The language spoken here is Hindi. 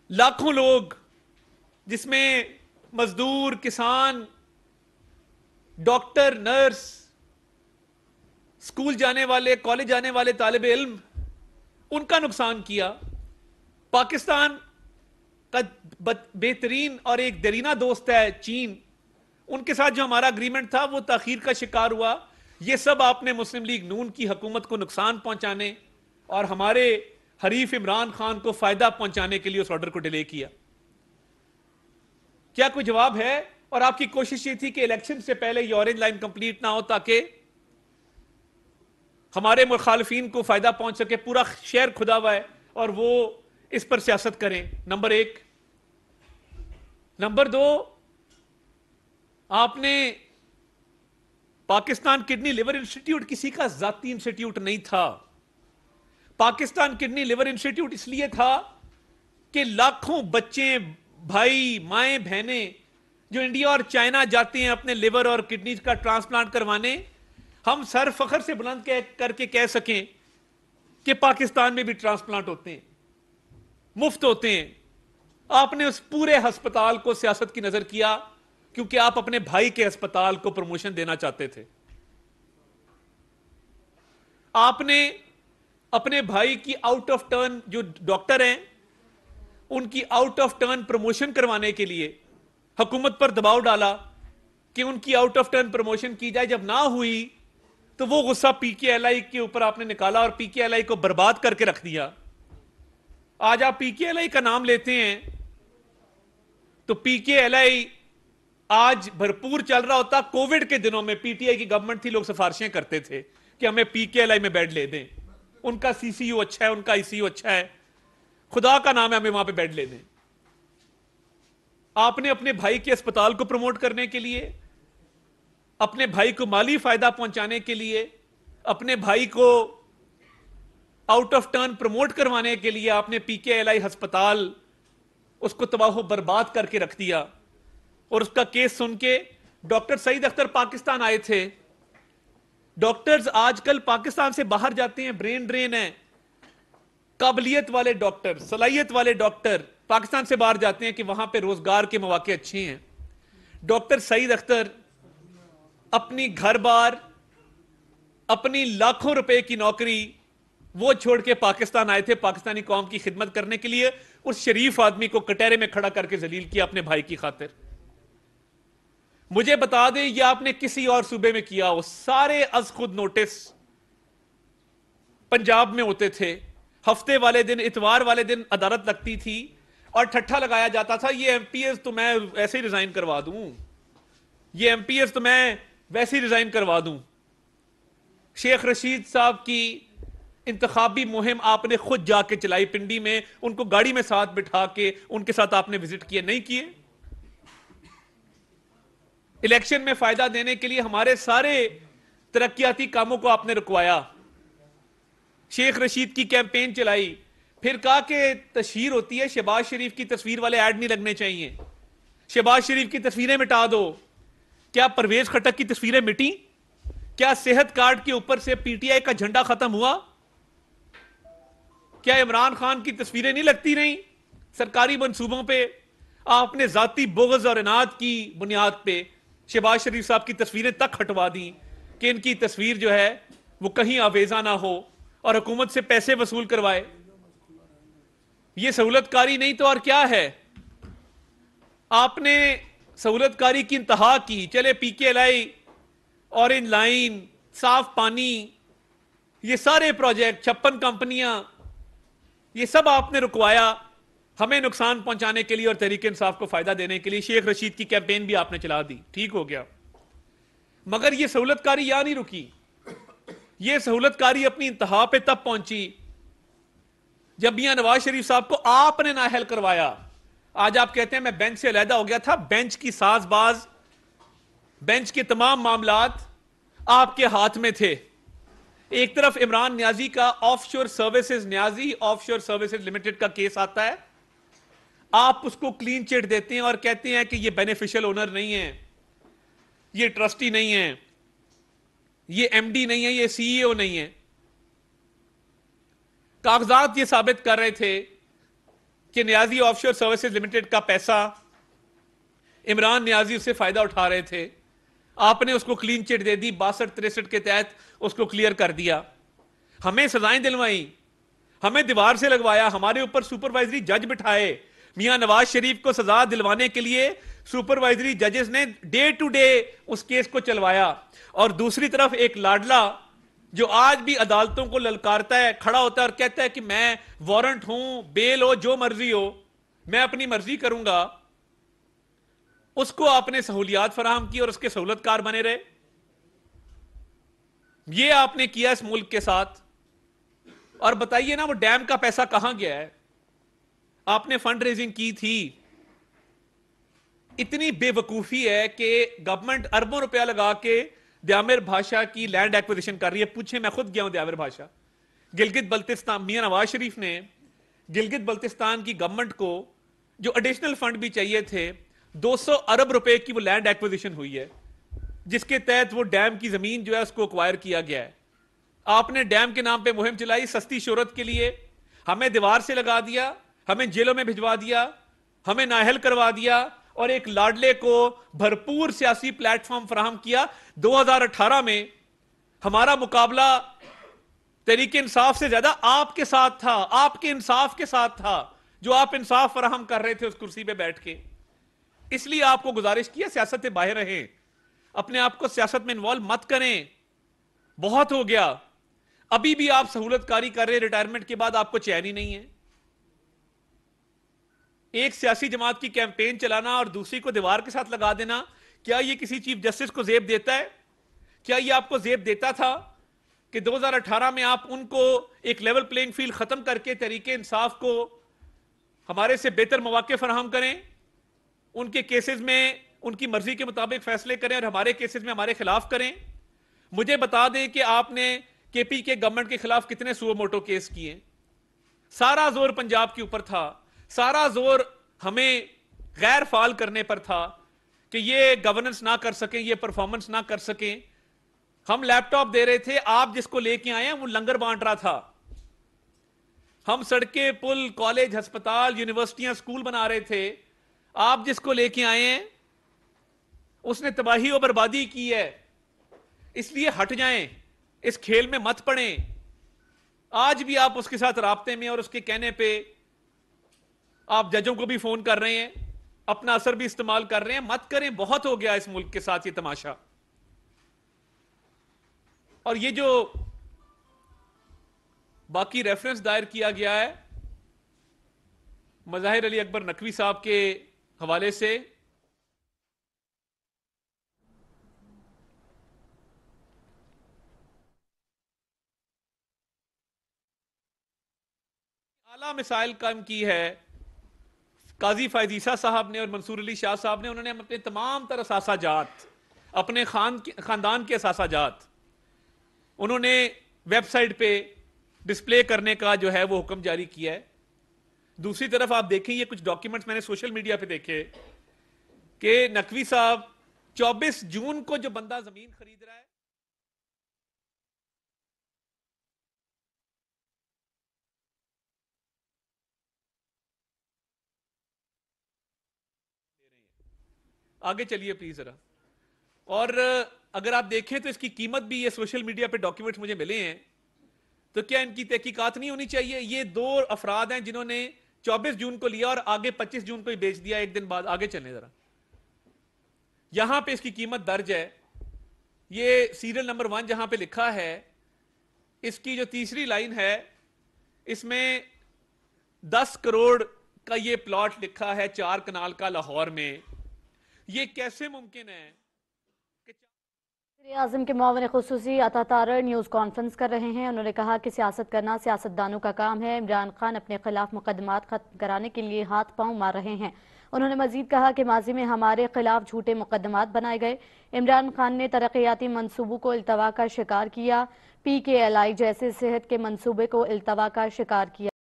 लाखों लोग, जिसमें मजदूर, किसान, डॉक्टर, नर्स, स्कूल जाने वाले, कॉलेज जाने वाले तालिब इल्म, उनका नुकसान किया। पाकिस्तान का बेहतरीन और एक दरीना दोस्त है चीन, उनके साथ जो हमारा अग्रीमेंट था वो ताखीर का शिकार हुआ। ये सब आपने मुस्लिम लीग नून की हुकूमत को नुकसान पहुंचाने और हमारे हरीफ इमरान खान को फायदा पहुंचाने के लिए उस ऑर्डर को डिले किया। क्या कोई जवाब है? और आपकी कोशिश ये थी कि इलेक्शन से पहले ये ऑरेंज लाइन कंप्लीट ना हो ताकि हमारे मुखालफीन को फायदा पहुंच सके। पूरा शहर खुदा हुआ है और वो इस पर सियासत करें। नंबर एक। नंबर दो, आपने पाकिस्तान किडनी लिवर इंस्टीट्यूट किसी का जाती इंस्टीट्यूट नहीं था। पाकिस्तान किडनी लिवर इंस्टीट्यूट इसलिए था कि लाखों बच्चे, भाई, माएं, बहनें जो इंडिया और चाइना जाते हैं अपने लिवर और किडनी का ट्रांसप्लांट करवाने, हम सर फखर से बुलंद करके कह सकें कि पाकिस्तान में भी ट्रांसप्लांट होते हैं, मुफ्त होते हैं। आपने उस पूरे अस्पताल को सियासत की नजर किया क्योंकि आप अपने भाई के अस्पताल को प्रमोशन देना चाहते थे। आपने अपने भाई की आउट ऑफ टर्न जो डॉक्टर हैं उनकी आउट ऑफ टर्न प्रमोशन करवाने के लिए हुकूमत पर दबाव डाला कि उनकी आउट ऑफ टर्न प्रमोशन की जाए। जब ना हुई तो वो गुस्सा पीकेएलआई के ऊपर आपने निकाला और पीकेएलआई को बर्बाद करके रख दिया। आज आप पीकेएलआई का नाम लेते हैं तो पीकेएलआई आज भरपूर चल रहा होता। कोविड के दिनों में पीटीआई की गवर्नमेंट थी, लोग सिफारिशें करते थे कि हमें पीकेएलआई में बेड ले दें, उनका सीसीयू अच्छा है, उनका आईसीयू अच्छा है, खुदा का नाम है, हमें वहां पे बेड ले दें। आपने अपने भाई के अस्पताल को प्रमोट करने के लिए, अपने भाई को माली फायदा पहुंचाने के लिए, अपने भाई को आउट ऑफ टर्न प्रमोट करवाने के लिए आपने पीकेएलआई अस्पताल उसको तबाह बर्बाद करके रख दिया। और उसका केस सुन के डॉक्टर सईद अख्तर पाकिस्तान आए थे। डॉक्टर्स आजकल पाकिस्तान से बाहर जाते हैं, ब्रेन ड्रेन है। काबिलियत वाले डॉक्टर, सलाहियत वाले डॉक्टर पाकिस्तान से बाहर जाते हैं कि वहां पे रोजगार के मौके अच्छे हैं। डॉक्टर सईद अख्तर अपनी घर बार, अपनी लाखों रुपए की नौकरी वो छोड़ के पाकिस्तान आए थे पाकिस्तानी कौम की खिदमत करने के लिए। उस शरीफ आदमी को कटहरे में खड़ा करके जलील किया अपने भाई की खातिर। मुझे बता दें ये आपने किसी और सूबे में किया हो। सारे अज खुद नोटिस पंजाब में होते थे। हफ्ते वाले दिन, इतवार वाले दिन अदालत लगती थी और ठट्ठा लगाया जाता था, ये एमपीएस तो मैं ऐसे ही रिजाइन करवा दूं, ये एमपीएस तो मैं वैसे ही रिजाइन करवा दूं। शेख रशीद साहब की इंतखाबी मुहिम आपने खुद जाके चलाई पिंडी में, उनको गाड़ी में साथ बिठा के उनके साथ आपने विजिट किए, नहीं किए? इलेक्शन में फायदा देने के लिए हमारे सारे तरक्याती कामों को आपने रुकवाया। शेख रशीद की कैंपेन चलाई, फिर कहा कि तशहीर होती है, शहबाज शरीफ की तस्वीर वाले ऐड नहीं लगने चाहिए, शहबाज शरीफ की तस्वीरें मिटा दो। क्या परवेज खटक की तस्वीरें मिटी? क्या सेहत कार्ड के ऊपर से पीटीआई का झंडा खत्म हुआ? क्या इमरान खान की तस्वीरें नहीं लगती रही सरकारी मंसूबों पे? आपने जाती बोगज और इनाद की बुनियाद पे शहबाज शरीफ साहब की तस्वीरें तक हटवा दी कि इनकी तस्वीर जो है वो कहीं आवेजा ना हो और हुकूमत से पैसे वसूल करवाए। ये सहूलतकारी नहीं तो और क्या है? आपने सहूलतकारी की इंतहा की। चले पीकेएलआई, ऑरेंज लाइन, साफ पानी, ये सारे प्रोजेक्ट, 56 कंपनियां, ये सब आपने रुकवाया हमें नुकसान पहुंचाने के लिए और तहरीक इंसाफ को फायदा देने के लिए। शेख रशीद की कैंपेन भी आपने चला दी, ठीक हो गया। मगर ये सहूलतकारी यहां नहीं रुकी। ये सहूलतकारी अपनी इंतहा पे तब पहुंची जब मियां नवाज शरीफ साहब को आपने नाअहल करवाया। आज आप कहते हैं मैं बेंच से अलहदा हो गया था। बेंच की साजबाज, बेंच के तमाम मामलात आपके हाथ में थे। एक तरफ इमरान न्याजी का offshore services, Niazi offshore services limited का केस आता है, आप उसको क्लीन चिट देते हैं और कहते हैं कि ये बेनिफिशियल ओनर नहीं है, ये ट्रस्टी नहीं है, ये एमडी नहीं है, ये सीईओ नहीं है। कागजात ये साबित कर रहे थे कि नियाजी ऑफशोर सर्विसेज लिमिटेड का पैसा इमरान नियाजी उससे फायदा उठा रहे थे, आपने उसको क्लीन चिट दे दी, 62-63 के तहत उसको क्लियर कर दिया, हमें सजाएं दिलवाई, हमें दीवार से लगवाया, हमारे ऊपर सुपरवाइजरी जज बिठाए। मियां नवाज शरीफ को सजा दिलवाने के लिए सुपरवाइजरी जजेस ने डे टू डे उस केस को चलवाया। और दूसरी तरफ एक लाडला जो आज भी अदालतों को ललकारता है, खड़ा होता है और कहता है कि मैं वारंट हूं, बेल हो, जो मर्जी हो, मैं अपनी मर्जी करूंगा, उसको आपने सहूलियात फराहम की और उसके सहूलतकार बने रहे। ये आपने किया इस मुल्क के साथ। और बताइए ना, वो डैम का पैसा कहां गया है? आपने फंड रेजिंग की थी। इतनी बेवकूफी है कि गवर्नमेंट अरबों रुपया लगा के द्यामिर भाषा की लैंड एक्विजिशन कर रही है। पूछे, मैं खुद गया हूं द्यामिर भाषा, गिलगित बल्तिस्तान। मियां नवाज शरीफ ने गिलगित बल्तिस्तान की गवर्नमेंट को जो एडिशनल फंड भी चाहिए थे, 200 अरब रुपए की वो लैंड एक्विजिशन हुई है, जिसके तहत वो डैम की जमीन जो है उसको एक्वायर किया गया है। आपने डैम के नाम पे मुहिम चलाई सस्ती शोहरत के लिए, हमें दीवार से लगा दिया, हमें जेलों में भिजवा दिया, हमें नाअहल करवा दिया और एक लाडले को भरपूर सियासी प्लेटफॉर्म फराहम किया। 2018 में हमारा मुकाबला तहरीके इंसाफ से ज्यादा आपके साथ था, आपके इंसाफ के साथ था, जो आप इंसाफ फराहम कर रहे थे उस कुर्सी पे बैठ के। इसलिए आपको गुजारिश किया, सियासत से बाहर रहें, अपने आप को सियासत में इन्वॉल्व मत करें, बहुत हो गया। अभी भी आप सहूलतकारी कर रहे हैं, रिटायरमेंट के बाद आपको चैन ही नहीं है। एक सियासी जमात की कैंपेन चलाना और दूसरी को दीवार के साथ लगा देना, क्या यह किसी चीफ जस्टिस को जेब देता है? क्या यह आपको जेब देता था कि 2018 में आप उनको एक लेवल प्लेइंग फील्ड खत्म करके तहरीके इंसाफ को हमारे से बेहतर मौके फराहम करें, उनके केसेस में उनकी मर्जी के मुताबिक फैसले करें और हमारे केसेस में हमारे खिलाफ करें? मुझे बता दें कि आपने केपी के गवर्नमेंट के खिलाफ कितने सुओ मोटो केस किए। सारा जोर पंजाब के ऊपर था, सारा जोर हमें गैर फाल करने पर था कि ये गवर्नेंस ना कर सकें, ये परफॉर्मेंस ना कर सकें। हम लैपटॉप दे रहे थे, आप जिसको लेके आए हैं वो लंगर बांट रहा था। हम सड़कें, पुल, कॉलेज, अस्पताल, यूनिवर्सिटियां, स्कूल बना रहे थे, आप जिसको लेके आए हैं उसने तबाही और बर्बादी की है। इसलिए हट जाएं, इस खेल में मत पड़ें। आज भी आप उसके साथ राब्ते में और उसके कहने पे आप जजों को भी फोन कर रहे हैं, अपना असर भी इस्तेमाल कर रहे हैं। मत करें, बहुत हो गया इस मुल्क के साथ ये तमाशा। और ये जो बाकी रेफरेंस दायर किया गया है मज़ाहिर अली अकबर नकवी साहब के हवाले से, आला मिसाइल कायम की है काजी फैजीसा साहब ने और मंसूर अली शाह साहब ने। उन्होंने अपने तमाम तर असासाजात, अपने खानदान के असासाजात उन्होंने वेबसाइट पे डिस्प्ले करने का जो है वो हुक्म जारी किया है। दूसरी तरफ आप देखें, ये कुछ डॉक्यूमेंट्स मैंने सोशल मीडिया पे देखे कि नकवी साहब 24 जून को जो बंदा जमीन खरीद रहा है, आगे चलिए प्लीज जरा। और अगर आप देखें तो इसकी कीमत भी, ये सोशल मीडिया पे डॉक्यूमेंट्स मुझे मिले हैं, तो क्या इनकी तहकीकात नहीं होनी चाहिए? ये दो अफराद हैं जिन्होंने 24 जून को लिया और आगे 25 जून को ही बेच दिया, एक दिन बाद। आगे चलें जरा, यहां पे इसकी कीमत दर्ज है, ये सीरियल नंबर 1 जहां पे लिखा है, इसकी जो तीसरी लाइन है इसमें 10 करोड़ का ये प्लॉट लिखा है 4 कनाल का लाहौर में। ये कैसे मुमकिन है? आज़म के मुआविन खुसूसी अता तारड़ न्यूज़ कॉन्फ्रेंस कर रहे हैं। उन्होंने कहा कि सियासत करना सियासतदानों का काम है। इमरान खान अपने खिलाफ मुकदमात खत्म कराने के लिए हाथ पांव मार रहे हैं। उन्होंने मजीद कहा कि माजी में हमारे खिलाफ झूठे मुकदमात बनाए गए। इमरान खान ने तरक्याती मनसूबों को इल्तवा का शिकार किया, PKLI जैसे सेहत के मनसूबे को इल्तवा का शिकार किया।